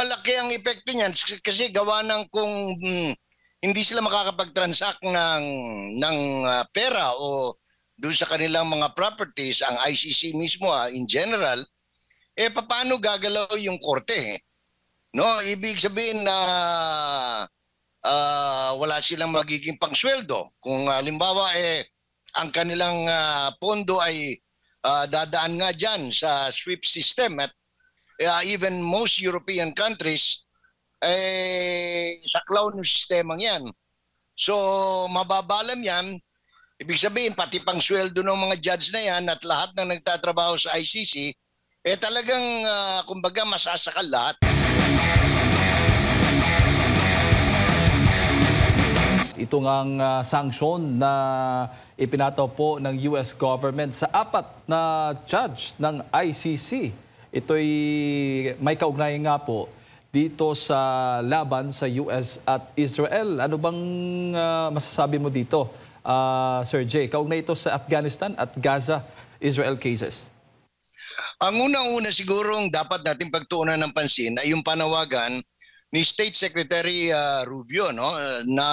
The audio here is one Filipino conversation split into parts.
malaki ang epekto niyan kasi gawa ng kung hindi sila makakapag-transact ng pera o doon sa kanilang mga properties, ang ICC mismo in general, paano gagalaw yung korte? No, ibig sabihin na wala silang magiging pangsweldo. Kung halimbawa ang kanilang pondo ay dadaan nga dyan sa SWIFT system at even most European countries saklaw ng sistemang yan. So mababalam yan. Ibig sabihin pati pangsweldo ng mga judge na yan at lahat ng nagtatrabaho sa ICC talagang kumbaga masasakal lahat. Ito ngang sanksyon na ipinataw po ng US government sa 4 na judge ng ICC. Ito'y may kaugnayan nga po dito sa laban sa US at Israel. Ano bang masasabi mo dito, Sir Jay? Kaugnay ito sa Afghanistan at Gaza-Israel cases. Ang unang-una sigurong dapat natin pagtuunan ng pansin ay yung panawagan ni State Secretary Rubio, no, na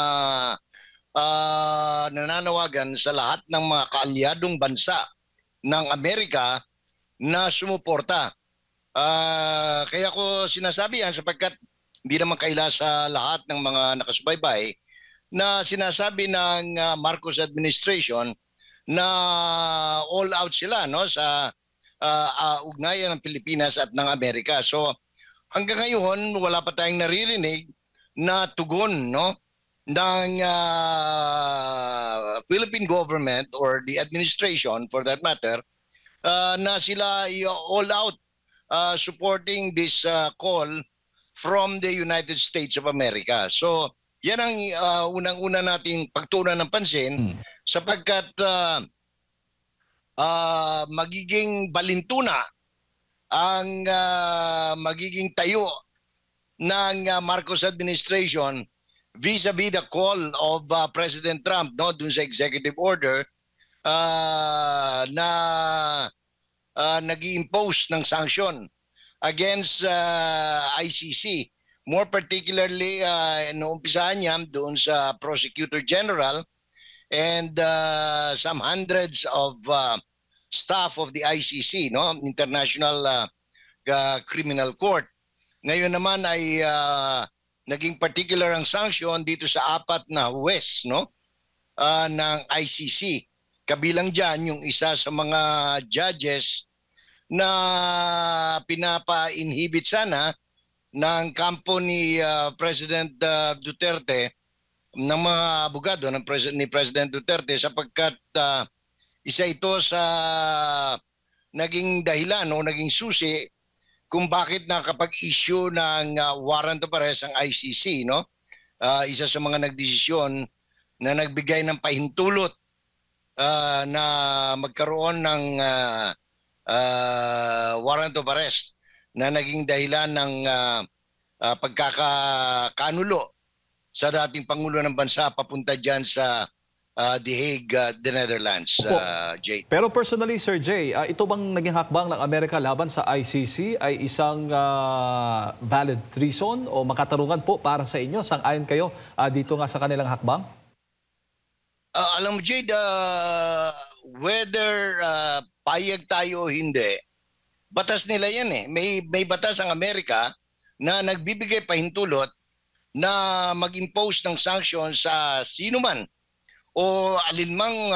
nananawagan sa lahat ng mga kaalyadong bansa ng Amerika na sumuporta. Kaya ko sinasabi yan sapagkat hindi naman kaila sa lahat ng mga nakasubaybay na sinasabi ng Marcos administration na all out sila, no, sa ugnayan ng Pilipinas at ng Amerika. So hanggang ngayon wala pa tayong naririnig na tugon, no, ng Philippine government or the administration for that matter na sila all out supporting this call from the United States of America. So yan ang unang-una nating pagtuunan ng pansin sapagkat magiging balintuna ang magiging tayo ng Marcos administration vis-a-vis the call of President Trump, no, dun sa executive order na nag-i-impose ng sanction against ICC. More particularly, noumpisahan niya doon sa Prosecutor General and some hundreds of staff of the ICC, no, International Criminal Court. Ngayon naman ay naging particular ang sanction dito sa 4 na huwes, no, ng ICC. Kabilang dyan yung isa sa mga judges na pinapa-inhibit sana ng kampo ni President Duterte, ng mga abogado ni President Duterte sapagkat isa ito sa naging dahilan o naging susi kung bakit nakapag-issue ng warrant of arrest ang ICC, no? Isa sa mga nagdesisyon na nagbigay ng pahintulot na magkaroon ng warrant of arrest na naging dahilan ng pagkakakanulo sa dating Pangulo ng Bansa papunta dyan sa The Hague, the Netherlands, Jay. Pero personally, Sir Jay, ito bang naging hakbang ng Amerika laban sa ICC ay isang valid reason o makatarungan po para sa inyo? Sang-ayon kayo dito nga sa kanilang hakbang? Alam mo, Jay, whether payag tayo o hindi, batas nila yan eh. May batas ang Amerika na nagbibigay pahintulot na mag-impose ng sanction sa sino man o alinmang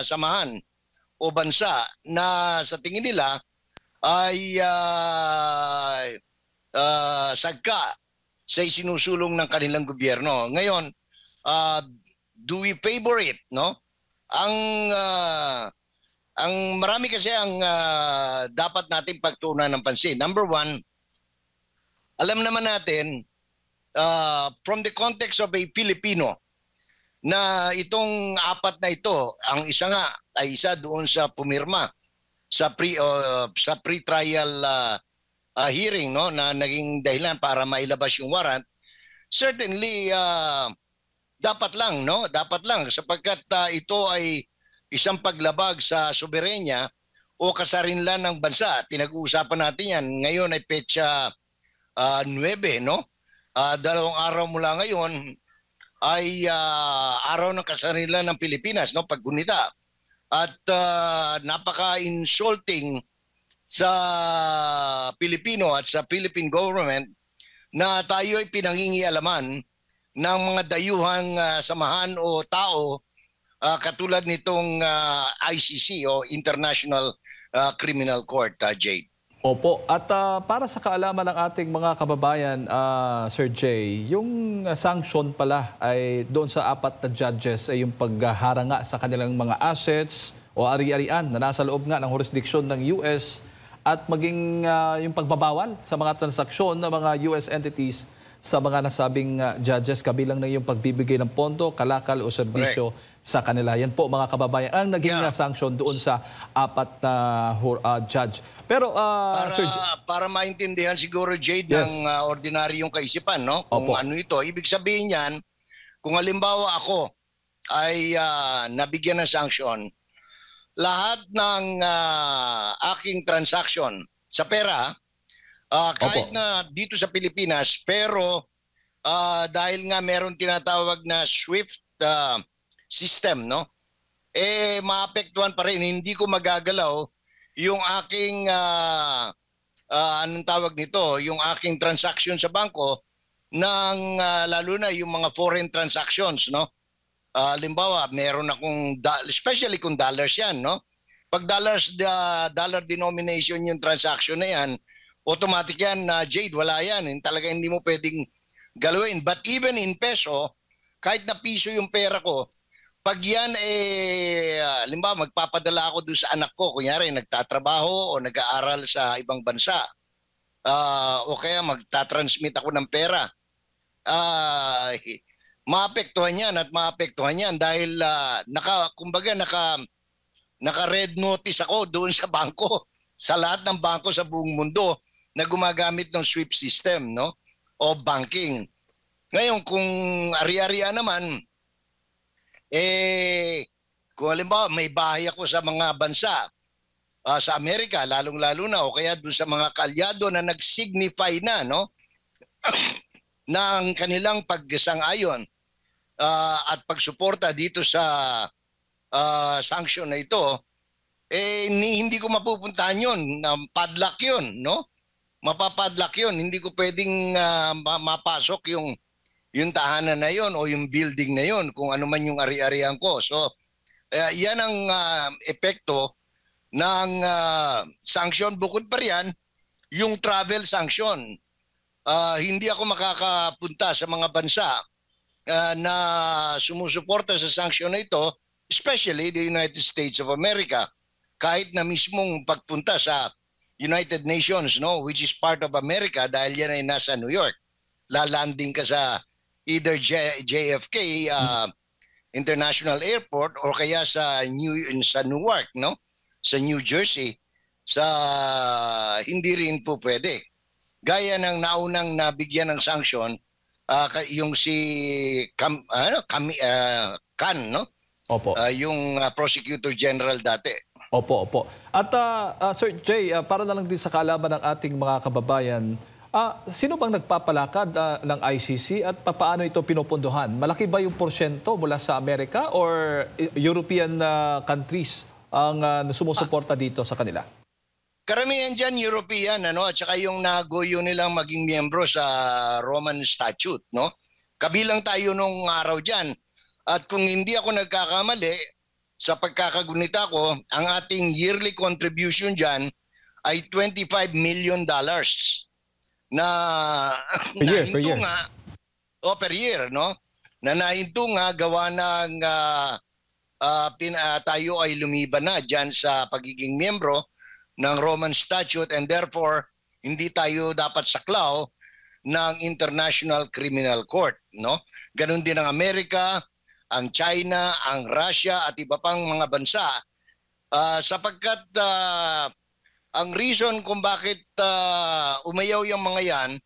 samahan o bansa na sa tingin nila ay sagka sa isinusulong ng kanilang gobyerno. Ngayon, do we favor it, no? Ang marami kasi ang dapat nating pagtuunan ng pansin. Number one, alam naman natin from the context of a Filipino na itong 4 na ito, ang isa nga ay isa doon sa pumirma sa pre-trial hearing, no, na naging dahilan para mailabas yung warrant. Certainly dapat lang, no? Dapat lang sapagkat ito ay isang paglabag sa soberenya o kasarinlan ng bansa. Pinag-uusapan natin yan. Ngayon ay petsa 9, no? 2 araw mula ngayon ay araw ng kasarilan ng Pilipinas, no? Paggunita. At napaka-insulting sa Pilipino at sa Philippine government na tayo ay pinangingialaman ng mga dayuhang samahan o tao katulad nitong ICC o International Criminal Court, Jade. Opo. At para sa kaalaman ng ating mga kababayan, Sir Jay, yung sanction pala ay doon sa 4 na judges ay yung pagharanga sa kanilang mga assets o ari-arian na nasa loob nga ng jurisdiction ng US at maging yung pagbabawal sa mga transaksyon ng mga US entities sa mga nasabing judges, kabilang na yung pagbibigay ng pondo, kalakal o serbisyo sa kanila. Yan po mga kababayan ang naging sanction doon sa 4 na judge. Pero para maintindihan siguro, Jade, ng ordinaryong kaisipan, no? Kung ano ito, ibig sabihin yan, kung halimbawa ako ay nabigyan ng sanction, lahat ng aking transaction sa pera, kahit na dito sa Pilipinas, pero dahil nga meron tinatawag na SWIFT system, no? Maapektuhan pa rin, hindi ko magagalaw yung aking anong tawag nito, yung aking transaction sa bangko ng lalo na yung mga foreign transactions, no? Halimbawa, meron akong especially kung dollars yan, no? Pag dollar denomination yung transaction na yan, automatic yan na Jade, wala yan. Talaga hindi mo pwedeng galawin. But even in peso, kahit na piso yung pera ko, pag yan halimbawa magpapadala ako doon sa anak ko, kunyari nagtatrabaho o nag-aaral sa ibang bansa, o kaya magtatransmit ako ng pera, maapektuhan yan at maapektuhan yan dahil naka-red notice ako doon sa bangko, sa lahat ng bangko sa buong mundo na gumagamit ng SWIFT system, no? O banking. Ngayon, kung ari-arian naman, kung halimbawa may bahay ako sa mga bansa sa Amerika, lalong-lalo na, o kaya doon sa mga kalyado na nag-signify na, no? ng kanilang pagsang-ayon at pagsuporta dito sa sanction na ito, hindi ko mapupuntahan yun. Padlock yun, no? Mapapadlock yun. Hindi ko pwedeng mapasok yung tahanan na yun o yung building na yun, kung ano man yung ari-arian ko. So, yan ang epekto ng sanction. Bukod pa riyan, yung travel sanction. Hindi ako makakapunta sa mga bansa na sumusuporta sa sanction na ito, especially the United States of America. Kahit na mismong pagpunta sa United Nations, no, which is part of America, dahil yan ay nasa New York. Lalanding ka sa either JFK International Airport o kaya sa Newark, no? Sa New Jersey, hindi rin po pwede. Gaya ng naunang nabigyan ng sanction, yung si Khan, no? Opo. Yung Prosecutor General dati. Opo, opo. At Sir Jay, para na lang din sa kaalaman ng ating mga kababayan, sino bang nagpapalakad ng ICC at paano ito pinupunduhan? Malaki ba yung porsyento mula sa Amerika or European countries ang sumusuporta dito sa kanila? Karamihan dyan European, ano, at saka yung nagoyo nilang maging miyembro sa Roman Statute, no? Kabilang tayo nung araw dyan. At kung hindi ako nagkakamali, sa pagkakagunita ko, ang ating yearly contribution dyan ay $25 million na nahinto nga, per year, no? Na nahinto nga gawa ng tayo ay lumiban na dyan sa pagiging miyembro ng Roman Statute, and therefore hindi tayo dapat saklaw ng International Criminal Court, no? Ganon din ang Amerika, ang China, ang Russia at iba pang mga bansa, sapagkat ang reason kung bakit umayaw yung mga yan,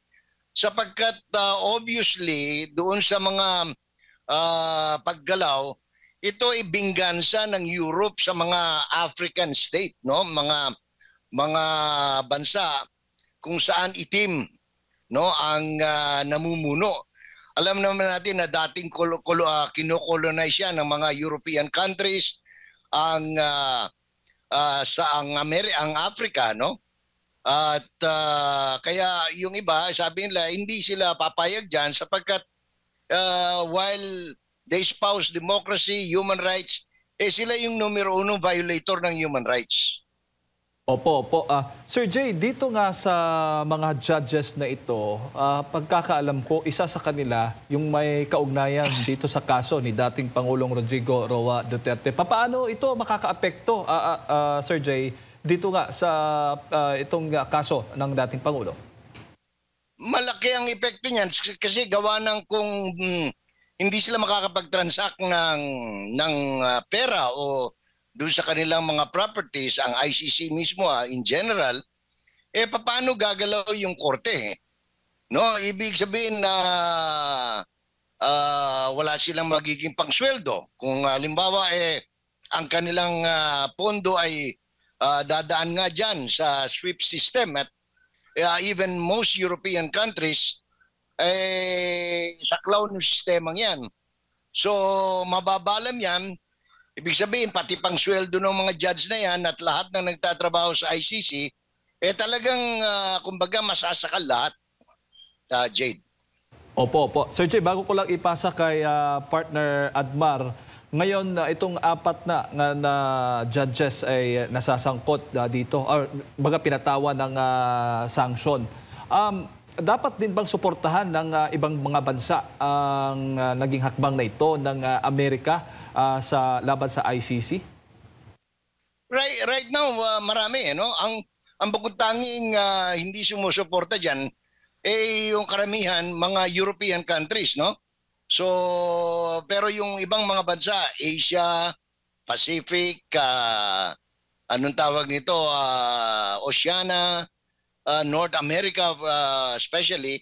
sapagkat obviously doon sa mga paggalaw, ito ay binggansa ng Europe sa mga African state, no? Mga bansa kung saan itim no, ang namumuno. Alam naman natin na dating kinokolonize yan ng mga European countries, ang ang Africa, no? At kaya yung iba, sabi nila, hindi sila papayag dyan sapagkat while they espouse democracy, human rights, sila yung numero 1 violator ng human rights. Opo. Sir Jay, dito nga sa mga judges na ito, pagkakaalam ko, isa sa kanila yung may kaugnayan dito sa kaso ni dating Pangulong Rodrigo Roa Duterte. Paano ito makakaapekto, Sir Jay, dito nga sa itong kaso ng dating Pangulo? Malaki ang epekto niyan kasi gawa ng kung hindi sila makakapag-transact ng pera o doon sa kanilang mga properties, ang ICC mismo in general, paano gagalaw yung korte? No, ibig sabihin na wala silang magiging pangsweldo. Kung halimbawa ang kanilang pondo ay dadaan nga dyan sa SWIFT system at even most European countries saklaw ng sistemang yan. So mababalam yan. Ibig sabihin, pati pang sweldo ng mga judge na yan at lahat ng nagtatrabaho sa ICC, talagang, kumbaga, masasakal lahat, Jade. Opo. Sir Jay, bago ko lang ipasa kay partner Admar, ngayon itong 4 na judges ay nasasangkot dito, or baga pinatawan ng sanction. Dapat din bang suportahan ng ibang mga bansa ang naging hakbang na ito ng Amerika sa laban sa ICC? Right now, marami, no? Ang bukod tanging hindi sumusuporta diyan yung karamihan mga European countries, no? So, pero yung ibang mga bansa, Asia, Pacific, anong tawag nito, Oceania, North America especially,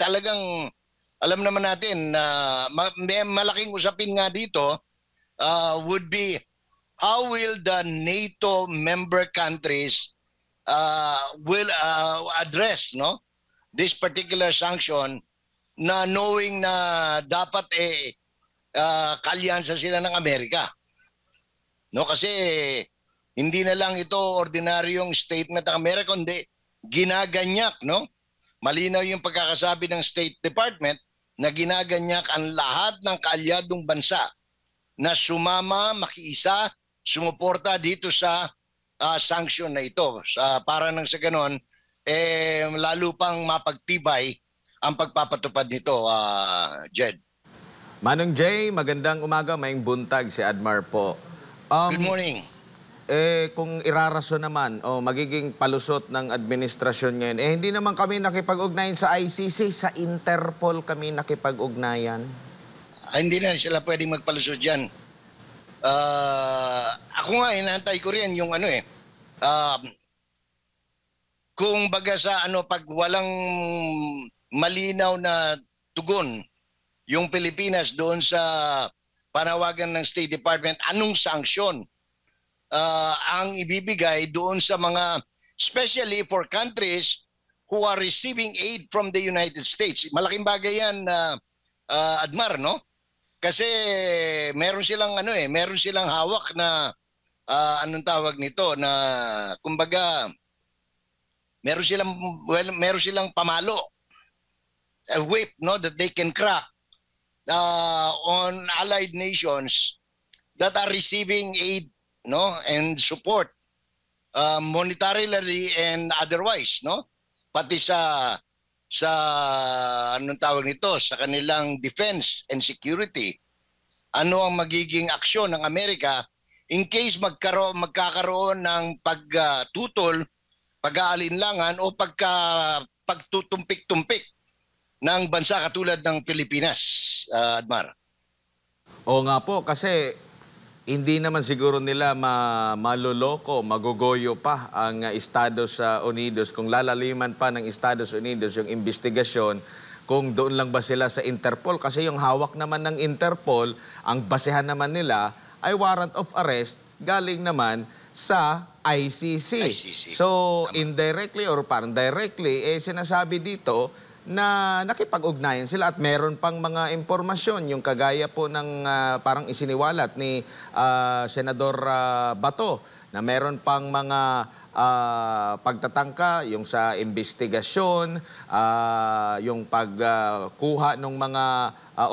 talagang alam naman natin na may malaking usapin nga dito would be how will the NATO member countries will address, no, this particular sanction, na knowing na dapat kalyansa sila ng Amerika. No, kasi hindi na lang ito ordinaryong statement ng Amerika, kundi ginaganyak, no? Malinaw yung pagkakasabi ng State Department na ginaganyak ang lahat ng kaalyadong bansa na sumama, makiisa, sumuporta dito sa sanction na ito. Para nang sa ganon, lalo pang mapagtibay ang pagpapatupad nito, Jed. Manong Jay, magandang umaga, maing buntag si Admar po. Good morning. Kung irarason naman o magiging palusot ng administrasyon ngayon, hindi naman kami nakipag-ugnayan sa ICC, sa Interpol kami nakipag-ugnayan. Hindi na sila pwedeng magpalusot dyan. Ako nga, inantay ko rin yung kung baga sa pag walang malinaw na tugon yung Pilipinas doon sa panawagan ng State Department, anong sanksyon ang ibibigay doon sa mga, especially for countries who are receiving aid from the United States. Malaking bagay yan, Admar, no? Kasi meron silang meron silang hawak na anong tawag nito, na kumbaga meron silang pamalo, a whip, no, that they can crack on allied nations that are receiving aid, no, and support monetarily and otherwise, no, pati sa anong tawag nito, sa kanilang defense and security. Ano ang magiging aksyon ng Amerika in case magkakaroon ng pagtutol, pag-aalinlangan o pagtutumpik-tumpik ng bansa katulad ng Pilipinas, Admar? Oo nga po, kasi hindi naman siguro nila maloloko, magugoyo pa ang Estados Unidos kung lalaliman pa ng Estados Unidos yung investigasyon kung doon lang ba sila sa Interpol. Kasi yung hawak naman ng Interpol, ang basehan naman nila ay warrant of arrest galing naman sa ICC. So, indirectly or parang directly, sinasabi dito na nakipag-ugnayan sila at meron pang mga impormasyon, yung kagaya po ng parang isiniwalat ni Senador Bato, na meron pang mga pagtatangka, yung sa investigasyon, yung pagkuha ng mga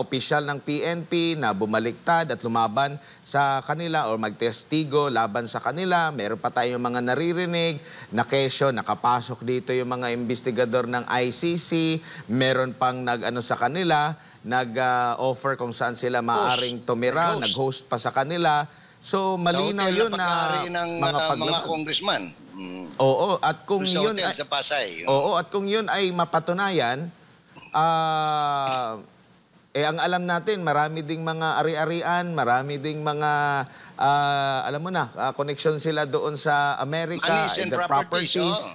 opisyal ng PNP na bumaliktad at lumaban sa kanila o magtestigo laban sa kanila. Meron pa tayong mga naririnig na kesyo, nakapasok dito yung mga investigador ng ICC. Meron pang nag-ano sa kanila, nag-offer kung saan sila maaring tumira, nag-host pa sa kanila. So malinaw yun na mga congressman. Oo, at kung sa yun hotel sa Pasay. Oo, at kung yun ay mapatunayan, ang alam natin, marami ding mga ari-arian, marami ding mga alam mo na, connection sila doon sa Amerika, Monies and the properties.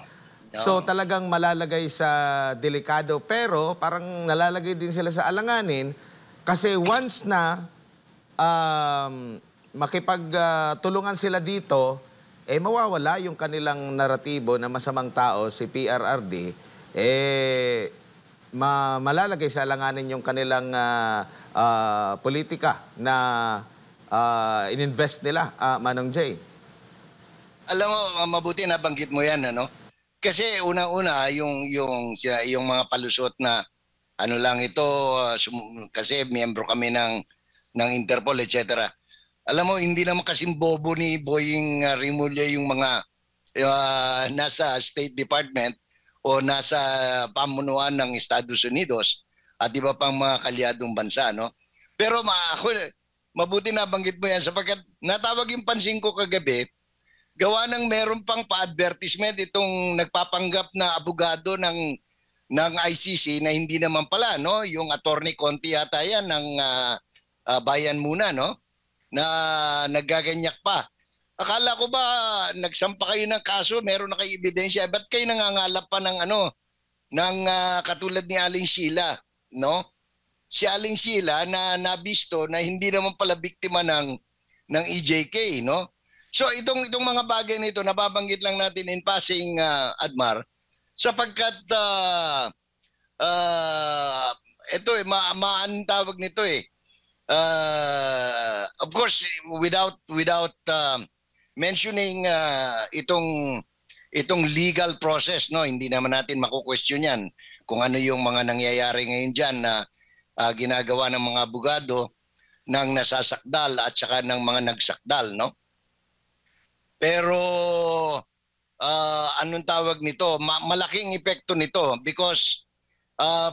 So talagang malalagay sa delikado, pero parang nalalagay din sila sa alanganin kasi once na makipagtulungan sila dito, mawawala yung kanilang naratibo na masamang tao, si PRRD, malalagay sa alanganin yung kanilang politika na ininvest nila, Manong Jay. Alam mo, mabuti na banggit mo yan, ano? Kasi una-una, yung mga palusot na ano lang ito, kasi miyembro kami ng Interpol, etc. Alam mo, hindi naman kasing bobo ni Boying Rimulya yung mga nasa State Department o nasa pamunuan ng Estados Unidos at iba pang mga kalyadong bansa, no? Pero mabuti na banggit mo yan sapagkat natawag yung pansin ko kagabi, gawa ng meron pang pa-advertisement itong nagpapanggap na abogado ng ICC na hindi naman pala, no? Yung Attorney Conti yata yan ng Bayan Muna, no? Na nagaganyak pa. Akala ko ba nagsampa kayo ng kaso, meron na kayo ebidensya, ba't kayo nangangalap pa ng katulad ni Aling Sheila, no? Si Aling Sheila na nabisto na hindi naman pala biktima ng EJK, no? So itong mga bagay nito nababanggit lang natin in passing, Admar, sapagkat ito anong tawag nito of course without mentioning itong legal process, no, hindi naman natin mako-question yan kung ano yung mga nangyayari ngayon diyan na ginagawa ng mga abogado ng nasasakdal at saka ng mga nagsakdal, no? Pero anong tawag nito, malaking epekto nito because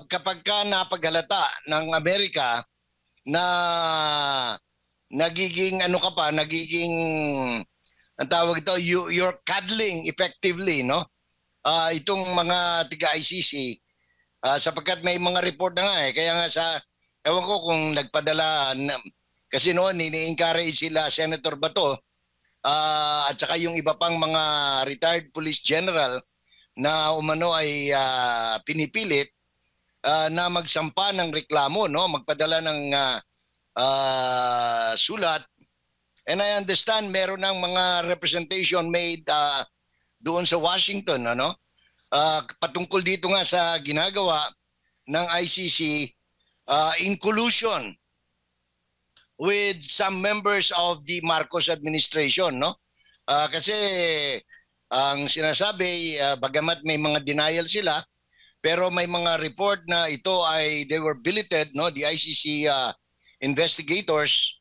kapag ka napaghalata ng Amerika na nagiging ang tawag ito, you're cuddling effectively, no? Itong mga tiga-ICC, sapagkat may mga report na nga kaya nga ewan ko kung nagpadala, kasi noon ini-encourage sila Senator Bato, at saka yung iba pang mga retired police general na umano ay pinipilit na magsampa ng reklamo, no? Magpadala ng sulat. And I understand meron ng mga representation made doon sa Washington, ano? Patungkol dito nga sa ginagawa ng ICC in collusion with some members of the Marcos administration, no? Kasi ang sinasabi, bagamat may mga denial sila, pero may mga report na ito ay they were billeted, no? The ICC investigators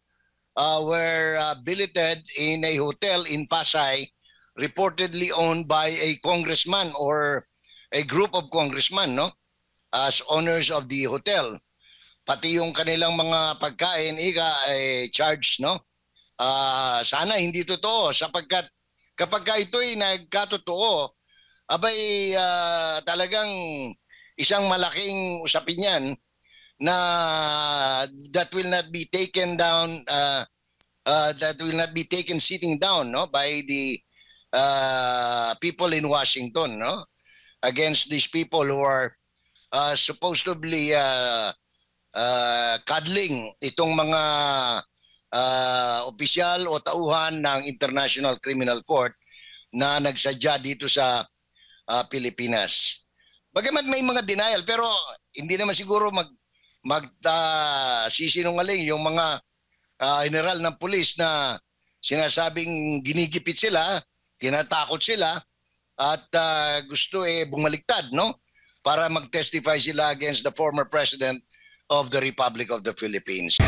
were billeted in a hotel in Pasay, reportedly owned by a congressman or a group of congressmen, no? As owners of the hotel. Pati yung kanilang mga pagkain, ay charged, no? Sana hindi totoo sapagkat kapag ito ay nagkatotoo, abay talagang isang malaking usapin yan na that will not be taken down, that will not be taken sitting down, no, by the people in Washington, no, against these people who are supposedly cuddling itong mga opisyal o tauhan ng International Criminal Court na nagsadya dito sa Pilipinas. Bagamat may mga denial, pero hindi naman siguro sisinungaling yung mga general ng pulis na sinasabing ginigipit sila, tinatakot sila, at gusto bumaliktad, no? Para mag-testify sila against the former President of the Republic of the Philippines.